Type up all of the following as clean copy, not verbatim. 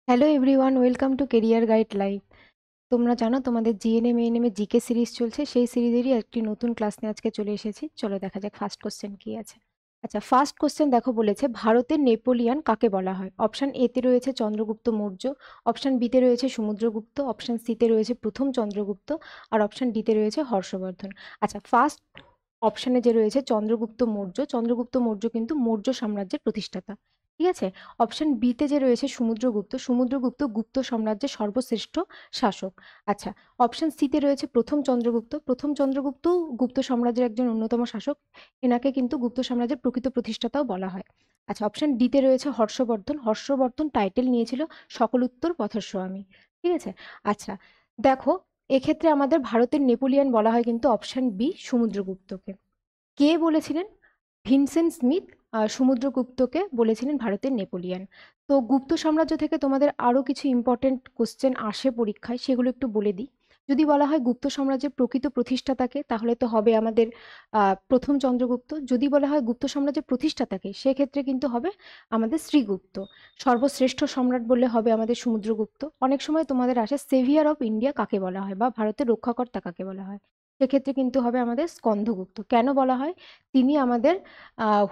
Hello everyone, welcome to career guide live. তোমরা জানো তোমাদের জিএনএম এএনএম এ জিকে সিরিজ চলছে, সেই সিরিজেরই একটি নতুন ক্লাস নিয়ে আজকে চলে এসেছি। চলো দেখা যাক ফার্স্ট কোশ্চেন কি আছে। আচ্ছা, ফার্স্ট কোশ্চেন দেখো, বলেছে ভারতের নেপোলিয়ান কাকে বলা হয়। অপশন এ তে রয়েছে চন্দ্রগুপ্ত মৌর্য, অপশন বি তে রয়েছে সমুদ্রগুপ্ত, অপশন সি তে রয়েছে প্রথম চন্দ্রগুপ্ত, আর অপশন ডি তে রয়েছে হর্ষবর্ধন। আচ্ছা, ফার্স্ট অপশনে যে রয়েছে চন্দ্রগুপ্ত মৌর্য, চন্দ্রগুপ্ত মৌর্য কিন্তু মৌর্য সাম্রাজ্যের প্রতিষ্ঠাতা। ঠিক আছে। অপশন বি তে যে রয়েছে সমুদ্রগুপ্ত, সমুদ্রগুপ্ত গুপ্ত সাম্রাজ্যের সর্বশ্রেষ্ঠ শাসক। আচ্ছা, অপশন সি তে রয়েছে প্রথম চন্দ্রগুপ্ত, প্রথম চন্দ্রগুপ্ত গুপ্ত সাম্রাজ্যের একজন অন্যতম শাসক, এনাকে কিন্তু গুপ্ত সাম্রাজ্যের প্রকৃত প্রতিষ্ঠাতাও বলা হয়। আচ্ছা, অপশন ডি তে রয়েছে হর্ষবর্ধন, হর্ষবর্ধন টাইটেল নিয়েছিল সকল উত্তর পথস্বামী। ঠিক আছে। আচ্ছা, দেখো, এক্ষেত্রে আমাদের ভারতের নেপোলিয়ান বলা হয় কিন্তু অপশন বি সমুদ্রগুপ্তকে। কে বলেছিলেন? ভিনসেন্ট স্মিথ সমুদ্রগুপ্তকে বলেছিলেন ভারতের নেপোলিয়ান। তো গুপ্ত সাম্রাজ্য থেকে তোমাদের আরও কিছু ইম্পর্টেন্ট কোশ্চেন আসে পরীক্ষায়, সেগুলো একটু বলে দিই। যদি বলা হয় গুপ্ত সাম্রাজ্যের প্রকৃত প্রতিষ্ঠাতাকে, তাহলে তো হবে আমাদের প্রথম চন্দ্রগুপ্ত। যদি বলা হয় গুপ্ত সাম্রাজ্যের প্রতিষ্ঠাতাকে, সেক্ষেত্রে কিন্তু হবে আমাদের শ্রীগুপ্ত। সর্বশ্রেষ্ঠ সম্রাট বললে হবে আমাদের সমুদ্রগুপ্ত। অনেক সময় তোমাদের আসে সেভিয়ার অফ ইন্ডিয়া কাকে বলা হয়, বা ভারতের রক্ষাকর্তা কাকে বলা হয়, সেক্ষেত্রে কিন্তু হবে আমাদের স্কন্দগুপ্ত। কেন বলা হয়? তিনি আমাদের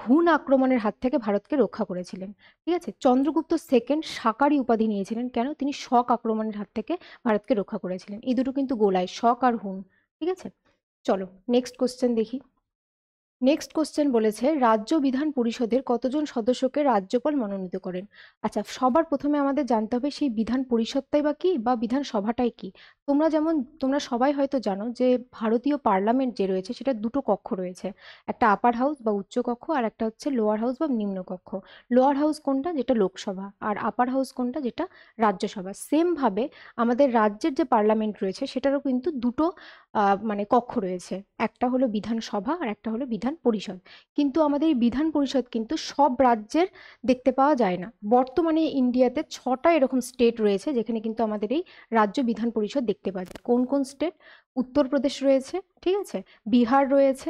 হুন আক্রমণের হাত থেকে ভারতকে রক্ষা করেছিলেন। ঠিক আছে। চন্দ্রগুপ্ত সেকেন্ড শাকারি উপাধি নিয়েছিলেন, কেন? তিনি শক আক্রমণের হাত থেকে ভারতকে রক্ষা করেছিলেন। এই দুটো কিন্তু গোলায়, শক আর হুন। ঠিক আছে। চলো নেক্সট কোশ্চেন দেখি। নেক্সট কোশ্চেন বলেছে রাজ্য বিধান পরিষদের কতজন সদস্যকে রাজ্যপাল মনোনীত করেন। আচ্ছা, সবার প্রথমে আমাদের জানতে হবে সেই বিধান পরিষদটাই বা কি, বা বিধান সভাটাই কি। তোমরা সবাই হয়তো জানো যে ভারতীয় পার্লামেন্ট যে রয়েছে সেটা দুটো কক্ষ রয়েছে, একটা আপার হাউস বা উচ্চ কক্ষ, আর একটা হচ্ছে লোয়ার হাউস বা নিম্ন কক্ষ। লোয়ার হাউস কোনটা? যেটা লোকসভা। আর আপার হাউস কোনটা? যেটা রাজ্যসভা। সেম ভাবে আমাদের রাজ্যের যে পার্লামেন্ট রয়েছে সেটারও কিন্তু দুটো মানে কক্ষ রয়েছে, একটা হলো বিধানসভা আর একটা হলো বিধান পরিষদ। কিন্তু আমাদের এই বিধান পরিষদ কিন্তু সব রাজ্যের দেখতে পাওয়া যায় না। বর্তমানে ইন্ডিয়াতে 6টা এরকম স্টেট রয়েছে যেখানে কিন্তু আমাদের এই রাজ্য বিধান পরিষদ দেখতে পাওয়া যায়। কোন কোন স্টেট? উত্তরপ্রদেশ রয়েছে, ঠিক আছে, বিহার রয়েছে,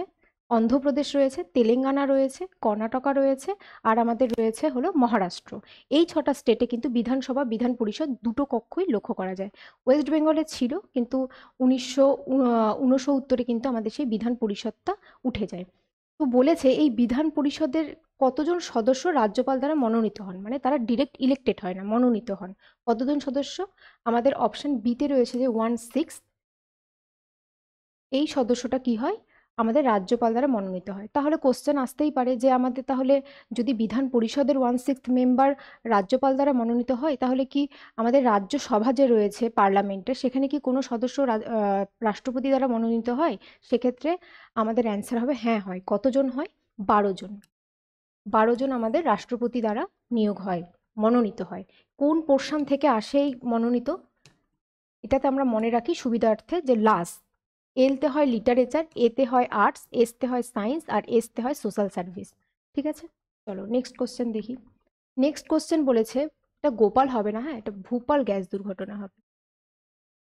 অন্ধ্রপ্রদেশ রয়েছে, তেলেঙ্গানা রয়েছে, কর্ণাটকা রয়েছে, আর আমাদের রয়েছে হলো মহারাষ্ট্র। এই 6টা স্টেটে কিন্তু বিধানসভা বিধান পরিষদ দুটো কক্ষই লক্ষ্য করা যায়। ওয়েস্ট বেঙ্গলে ছিল, কিন্তু 1969-এ কিন্তু আমাদের সেই বিধান পরিষদটা উঠে যায়। তো বলেছে এই বিধান পরিষদের কতজন সদস্য রাজ্যপাল দ্বারা মনোনীত হন, মানে তারা ডিরেক্ট ইলেক্টেড হয় না, মনোনীত হন। কতজন সদস্য? আমাদের অপশন বিতে রয়েছে যে 1/6। এই সদস্যটা কি হয়? আমাদের রাজ্যপাল দ্বারা মনোনীত হয়। তাহলে কোশ্চেন আসতেই পারে যে আমাদের তাহলে যদি বিধান পরিষদের 1/6 মেম্বার রাজ্যপাল দ্বারা মনোনীত হয়, তাহলে কি আমাদের রাজ্যসভা যে রয়েছে পার্লামেন্টে, সেখানে কি কোনো সদস্য রাষ্ট্রপতি দ্বারা মনোনীত হয়? সেক্ষেত্রে আমাদের অ্যান্সার হবে হ্যাঁ, হয়। কতজন হয়? 12 জন। 12 জন আমাদের রাষ্ট্রপতি দ্বারা নিয়োগ হয়, মনোনীত হয়। কোন পোর্শন থেকে আসে এই মনোনীত? এটাতে আমরা মনে রাখি সুবিধার্থে যে লাস্ট, এলতে হয় লিটারেচার, এতে হয় আর্টস, এসতে হয় সায়েন্স, আর এসতে হয় সোশ্যাল সার্ভিস। ঠিক আছে। চলো নেক্সট কোশ্চেন দেখি। নেক্সট কোশ্চেন বলেছে, এটা গোপাল হবে না, হ্যাঁ, এটা ভূপাল গ্যাস দুর্ঘটনা হবে।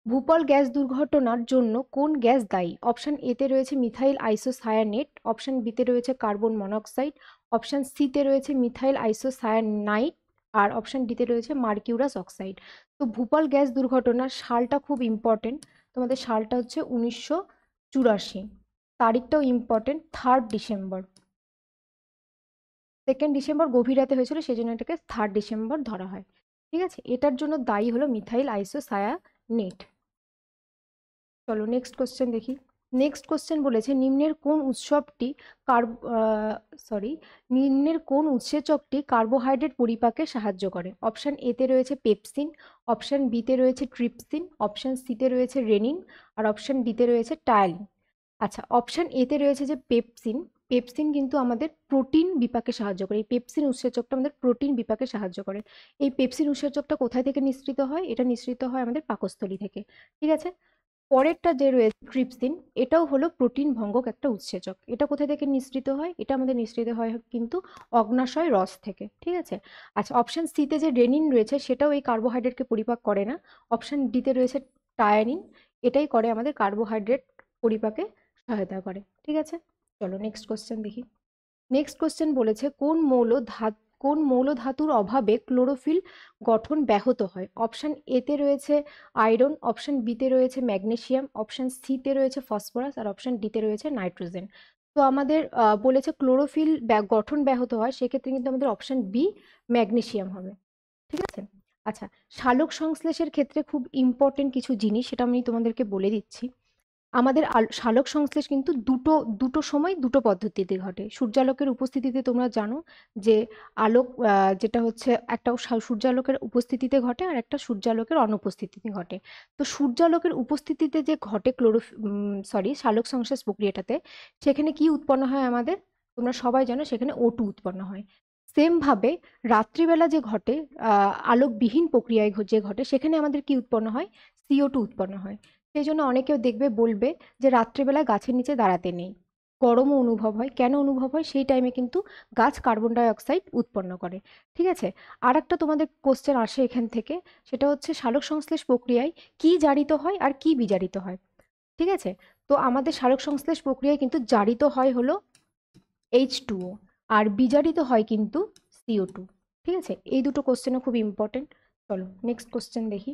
ভূপাল গ্যাস দুর্ঘটনার জন্য কোন গ্যাস দায়ী? অপশন এতে রয়েছে মিথাইল আইসোসায়ানেট, অপশন বিতে রয়েছে কার্বন মনোক্সাইড, অপশন সিতে রয়েছে মিথাইল আইসোসায়ানাইট, আর অপশন ডিতে রয়েছে মার্কিউরাস অক্সাইড। তো ভূপাল গ্যাস দুর্ঘটনার সালটা খুব ইম্পর্টেন্ট। তোমাদের সালটা হচ্ছে 1984। তারিখটাও ইম্পর্টেন্ট, 3 ডিসেম্বর। 2 ডিসেম্বর গভীর রাতে হয়েছিল, সেই জন্য এটাকে 3 ডিসেম্বর ধরা হয়। ঠিক আছে। এটার জন্য দায়ী হলো মিথাইল আইসোসায়ানেট। চলো নেক্সট কোশ্চেন দেখি। নেক্সট কোশ্চেন বলেছে নিম্নের কোন উৎসবটি কার সরি নিম্নের কোন উৎসেচকটি কার্বোহাইড্রেট পরিপাকে সাহায্য করে? অপশন এতে রয়েছে পেপসিন, অপশন বিতে রয়েছে ট্রিপসিন, অপশন সিতে রয়েছে রেনিন, আর অপশন ডিতে রয়েছে টায়ালিন। আচ্ছা, অপশন এতে রয়েছে যে পেপসিন। পেপসিন কিন্তু আমাদের প্রোটিন বিপাকে সাহায্য করে। এই পেপসিন উৎসেচকটা আমাদের প্রোটিন বিপাকে সাহায্য করে। এই পেপসিন উৎসেচকটা কোথায় থেকে নিঃসৃত হয়? এটা নিঃসৃত হয় আমাদের পাকস্থলী থেকে। ঠিক আছে। পরেরটা যে রয়েছে ট্রিপসিন, এটাও হলো প্রোটিন ভঙ্গক একটা উৎসেচক। এটা কোথা থেকে নিঃসৃত হয়? এটা আমাদের নিঃসৃত হয় কিন্তু অগ্ন্যাশয় রস থেকে। ঠিক আছে। আচ্ছা, অপশন সিতে যে রেনিন রয়েছে সেটাও এই কার্বোহাইড্রেটকে পরিপাক করে না। অপশন ডিতে রয়েছে টায়ানিন, এটাই করে আমাদের কার্বোহাইড্রেট পরিপাকে সহায়তা করে। ঠিক আছে। চলো নেক্সট কোশ্চেন দেখি। নেক্সট কোশ্চেন বলেছে কোন মৌল কোন মৌল ধাতুর অভাবে ক্লোরোফিল গঠন ব্যাহত হয়? অপশন এতে রয়েছে আয়রন, অপশন বিতে রয়েছে ম্যাগনেসিয়াম, অপশন সিতে রয়েছে ফসফরাস, আর অপশন ডিতে রয়েছে নাইট্রোজেন। তো আমাদের বলেছে ক্লোরোফিল গঠন ব্যাহত হয়, সেক্ষেত্রে কিন্তু আমাদের অপশন বি ম্যাগনেসিয়াম হবে। ঠিক আছে। আচ্ছা, সালোক সংশ্লেষের ক্ষেত্রে খুব ইম্পর্টেন্ট কিছু জিনিস, সেটা আমি তোমাদেরকে বলে দিচ্ছি। আমাদের সালোক সংশ্লেষ কিন্তু দুটো দুটো সময় দুটো পদ্ধতিতে ঘটে। সূর্যালোকের উপস্থিতিতে তোমরা জানো যে আলোক যেটা হচ্ছে একটা সূর্যালোকের উপস্থিতিতে ঘটে, আর একটা সূর্যালোকের অনুপস্থিতিতে ঘটে। তো সূর্যালোকের উপস্থিতিতে যে ঘটে সালোক সংশ্লেষ প্রক্রিয়াটাতে, সেখানে কি উৎপন্ন হয় আমাদের? তোমরা সবাই জানো সেখানে O2 উৎপন্ন হয়। সেম ভাবে রাত্রিবেলা যে ঘটে, আলোকবিহীন প্রক্রিয়ায় যে ঘটে, সেখানে আমাদের কি উৎপন্ন হয়? CO2 উৎপন্ন হয়। সেই জন্য অনেকেও দেখবে বলবে যে রাত্রিবেলায় গাছের নিচে দাঁড়াতে নেই, গরমও অনুভব হয়। কেন অনুভব হয়? সেই টাইমে কিন্তু গাছ কার্বন ডাই অক্সাইড উৎপন্ন করে। ঠিক আছে। আর একটা তোমাদের কোশ্চেন আসে এখান থেকে, সেটা হচ্ছে সালোক সংশ্লেষ প্রক্রিয়ায় কি জারিত হয় আর কি বিজারিত হয়। ঠিক আছে। তো আমাদের সালোক সংশ্লেষ প্রক্রিয়ায় কিন্তু জারিত হয় হলো H2O, আর বিজারিত হয় কিন্তু CO2। ঠিক আছে, এই দুটো কোশ্চেনও খুব ইম্পর্টেন্ট। চলো নেক্সট কোশ্চেন দেখি।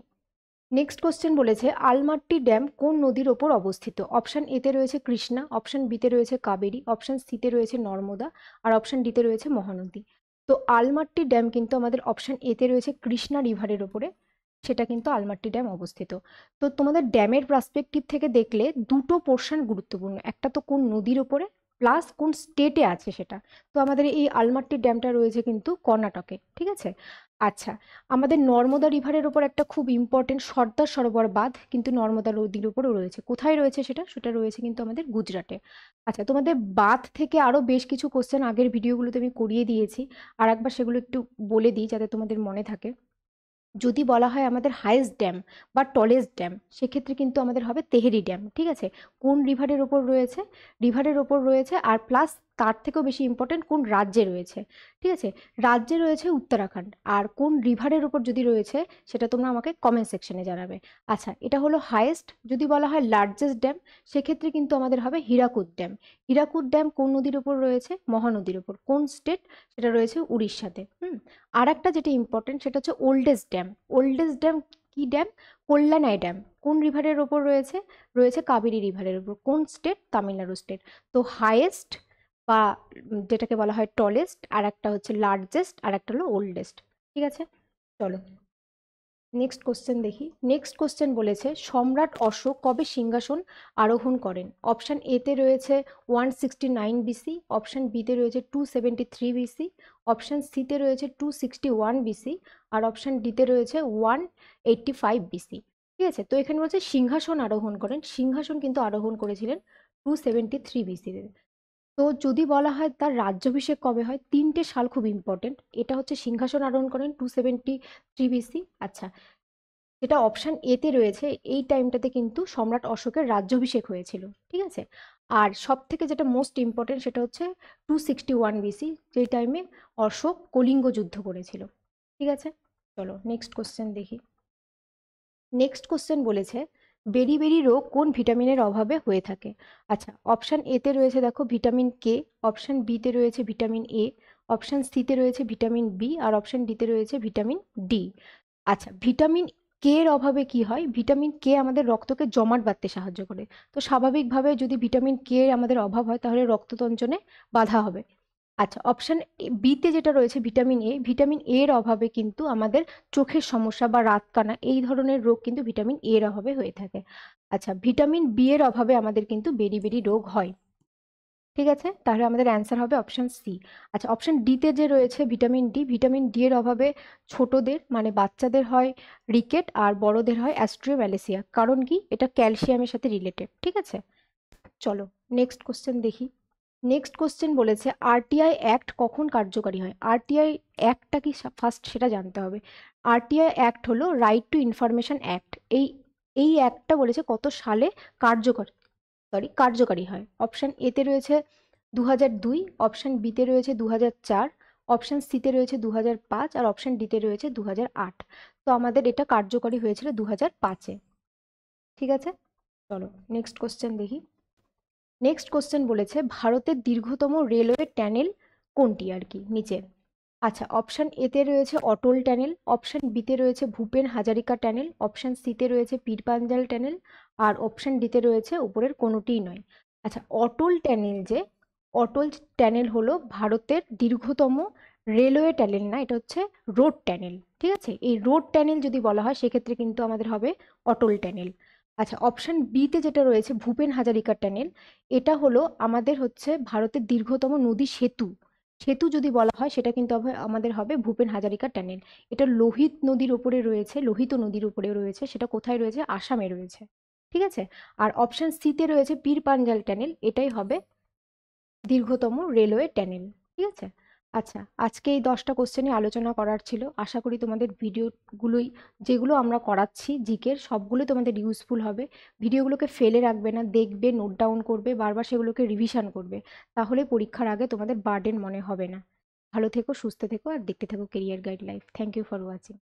নেক্সট কোশ্চেন বলেছে আলমাট্টি ড্যাম কোন নদীর ওপর অবস্থিত? অপশন এতে রয়েছে কৃষ্ণা, অপশন বিতে রয়েছে কাবেরী, অপশন সিতে রয়েছে নর্মদা, আর অপশন ডিতে রয়েছে মহানদী। তো আলমাট্টি ড্যাম কিন্তু আমাদের অপশন এতে রয়েছে কৃষ্ণা রিভারের ওপরে, সেটা কিন্তু আলমাট্টি ড্যাম অবস্থিত। তো তোমাদের ড্যামের পার্সপেক্টিভ থেকে দেখলে দুটো পোর্শন গুরুত্বপূর্ণ, একটা তো কোন নদীর ওপরে, প্লাস কোন স্টেটে আছে সেটা। তো আমাদের এই আলমাট্টি ড্যামটা রয়েছে কিন্তু কর্ণাটকে। ঠিক আছে। আচ্ছা, আমাদের নর্মদা রিভারের ওপর একটা খুব ইম্পর্টেন্ট সর্দার সরোবর বাঁধ কিন্তু নর্মদা নদীর উপরও রয়েছে। কোথায় রয়েছে সেটা? সেটা রয়েছে কিন্তু আমাদের গুজরাটে। আচ্ছা, তোমাদের বাঁধ থেকে আরও বেশ কিছু কোশ্চেন আগের ভিডিওগুলোতে আমি করিয়ে দিয়েছি, আর একবার সেগুলো একটু বলে দিই যাতে তোমাদের মনে থাকে। যদি বলা হয় আমাদের হাইয়েস্ট ড্যাম বা টলেস্ট ড্যাম, সেক্ষেত্রে কিন্তু আমাদের হবে তেহেরি ড্যাম। ঠিক আছে। কোন রিভারের ওপর রয়েছে? রিভারের ওপর রয়েছে, আর প্লাস তার থেকেও বেশি ইম্পর্টেন্ট কোন রাজ্যে রয়েছে। ঠিক আছে। রাজ্যে রয়েছে উত্তরাখণ্ড। আর কোন রিভারের ওপর যদি রয়েছে সেটা তোমরা আমাকে কমেন্ট সেকশনে জানাবে। আচ্ছা, এটা হলো হাইয়েস্ট। যদি বলা হয় লার্জেস্ট ড্যাম, সেক্ষেত্রে কিন্তু আমাদের হবে হীরাকুদ ড্যাম। হীরাকুদ ড্যাম কোন নদীর ওপর রয়েছে? মহানদীর ওপর। কোন স্টেট? সেটা রয়েছে উড়িষ্যাতে। আর একটা যেটা ইম্পর্টেন্ট সেটা হচ্ছে ওল্ডেস্ট ড্যাম। ওল্ডেস্ট ড্যাম কি ড্যাম? কল্যাণাই ড্যাম। কোন রিভারের ওপর রয়েছে? রয়েছে কাবেরী রিভারের ওপর। কোন স্টেট? তামিলনাড়ু স্টেট। তো হাইয়েস্ট বা যেটাকে বলা হয় টলেস্ট, আর একটা হচ্ছে লার্জেস্ট, আর একটা হলো ওল্ডেস্ট। ঠিক আছে। চলো নেক্সট কোশ্চেন দেখি। নেক্সট কোশ্চেন বলেছে সম্রাট অশোক কবে সিংহাসন আরোহণ করেন? অপশন এতে রয়েছে 169 BC, অপশন বিতে রয়েছে 273 BC, অপশন সিতে রয়েছে 261 BC, আর অপশন ডিতে রয়েছে 185 BC। ঠিক আছে। তো এখানে বলছে সিংহাসন আরোহণ করেন, সিংহাসন কিন্তু আরোহণ করেছিলেন 273 BC-তে। তো যদি বলা হয় তার রাজ্যাভিষেক কবে হয়, তিনটে সাল খুব ইম্পর্টেন্ট। এটা হচ্ছে সিংহাসন আরোহণ করেন 273 BC। আচ্ছা, যেটা অপশন এতে রয়েছে এই টাইমটাতে কিন্তু সম্রাট অশোকের রাজ্যাভিষেক হয়েছিল। ঠিক আছে। আর সব থেকে যেটা মোস্ট ইম্পর্টেন্ট সেটা হচ্ছে 261 BC, যেই টাইমে অশোক কলিঙ্গ যুদ্ধ করেছিল। ঠিক আছে। চলো নেক্সট কোশ্চেন দেখি। নেক্সট কোশ্চেন বলেছে বেরি রোগ কোন ভিটামিনের অভাবে হয়ে থাকে? আচ্ছা, অপশন এতে রয়েছে দেখো ভিটামিন কে, অপশন বিতে রয়েছে ভিটামিন এ, অপশন সিতে রয়েছে ভিটামিন বি, আর অপশন ডিতে রয়েছে ভিটামিন ডি। আচ্ছা, ভিটামিন কে এর অভাবে কি হয়? ভিটামিন কে আমাদের রক্তকে জমাট বাঁধতে সাহায্য করে। তো স্বাভাবিকভাবে যদি ভিটামিন কে আমাদের অভাব হয় তাহলে রক্ততঞ্চনে বাধা হবে। আচ্ছা, অপশন বিতে যেটা রয়েছে ভিটামিন এ, ভিটামিন এর অভাবে কিন্তু আমাদের চোখের সমস্যা বা রাতকানা এই ধরনের রোগ কিন্তু ভিটামিন এর অভাবে হয়ে থাকে। আচ্ছা, ভিটামিন বি এর অভাবে আমাদের কিন্তু বেরি রোগ হয়। ঠিক আছে, তাহলে আমাদের অ্যান্সার হবে অপশন সি। আচ্ছা, অপশন ডিতে যে রয়েছে ভিটামিন ডি, ভিটামিন ডি এর অভাবে ছোটদের মানে বাচ্চাদের হয় রিকেট, আর বড়দের হয় অ্যাস্ট্রিওম্যালেসিয়া। কারণ কি? এটা ক্যালসিয়ামের সাথে রিলেটেড। ঠিক আছে। চলো নেক্সট কোশ্চেন দেখি। নেক্সট কোশ্চেন বলেছে আরটিআই অ্যাক্ট কখন কার্যকারী হয়? আরটিআই অ্যাক্টটা কি ফার্স্ট সেটা জানতে হবে। আরটিআই অ্যাক্ট হলো রাইট টু ইনফরমেশন অ্যাক্ট। এই অ্যাক্টটা বলেছে কত সালে কার্যকর কার্যকারী হয়। অপশন এতে রয়েছে 2002, অপশন বিতে রয়েছে 2004, অপশন সিতে রয়েছে 2005, আর অপশন ডিতে রয়েছে 2008। তো আমাদের এটা কার্যকরী হয়েছিল 2005-এ। ঠিক আছে। চলো নেক্সট কোশ্চেন দেখি। নেক্সট কোশ্চেন বলেছে ভারতের দীর্ঘতম রেলওয়ে টানেল কোনটি আর কি নিচে? আচ্ছা, অপশন এতে রয়েছে অটল টানেল, অপশন বিতে রয়েছে ভূপেন হাজারিকা টানেল, অপশন সিতে রয়েছে পীরপাঞ্জাল টানেল, আর অপশন ডিতে রয়েছে উপরের কোনোটিই নয়। আচ্ছা, অটল টানেল হলো ভারতের দীর্ঘতম রেলওয়ে টানেল, না এটা হচ্ছে রোড টানেল। ঠিক আছে, এই রোড টানেল যদি বলা হয় সেক্ষেত্রে কিন্তু আমাদের হবে অটল টানেল। আচ্ছা, অপশন বিতে যেটা রয়েছে ভূপেন হাজারিকা টানেল, এটা হলো আমাদের হচ্ছে ভারতের দীর্ঘতম নদী সেতু। সেতু যদি বলা হয় সেটা কিন্তু আমাদের হবে ভূপেন হাজারিকা টানেল। এটা লোহিত নদীর উপরে রয়েছে, লোহিত নদীর উপরে রয়েছে। সেটা কোথায় রয়েছে? আসামে রয়েছে। ঠিক আছে। আর অপশন সিতে রয়েছে পীর পাঞ্জাল টানেল, এটাই হবে দীর্ঘতম রেলওয়ে টানেল। ঠিক আছে। আচ্ছা, আজকে এই 10টা কোশ্চেনই আলোচনা করার ছিল। আশা করি তোমাদের ভিডিওগুলোই, যেগুলো আমরা করাচ্ছি জিকের, সবগুলো তোমাদের ইউজফুল হবে। ভিডিওগুলোকে ফেলে রাখবে না, দেখবে, নোট ডাউন করবে, বারবার সেগুলোকে রিভিশন করবে। তাহলে পরীক্ষার আগে তোমাদের বার্ডেন মনে হবে না। ভালো থেকো, সুস্থ থেকো, আর দেখতে থেকো career guide life. Thank you for watching.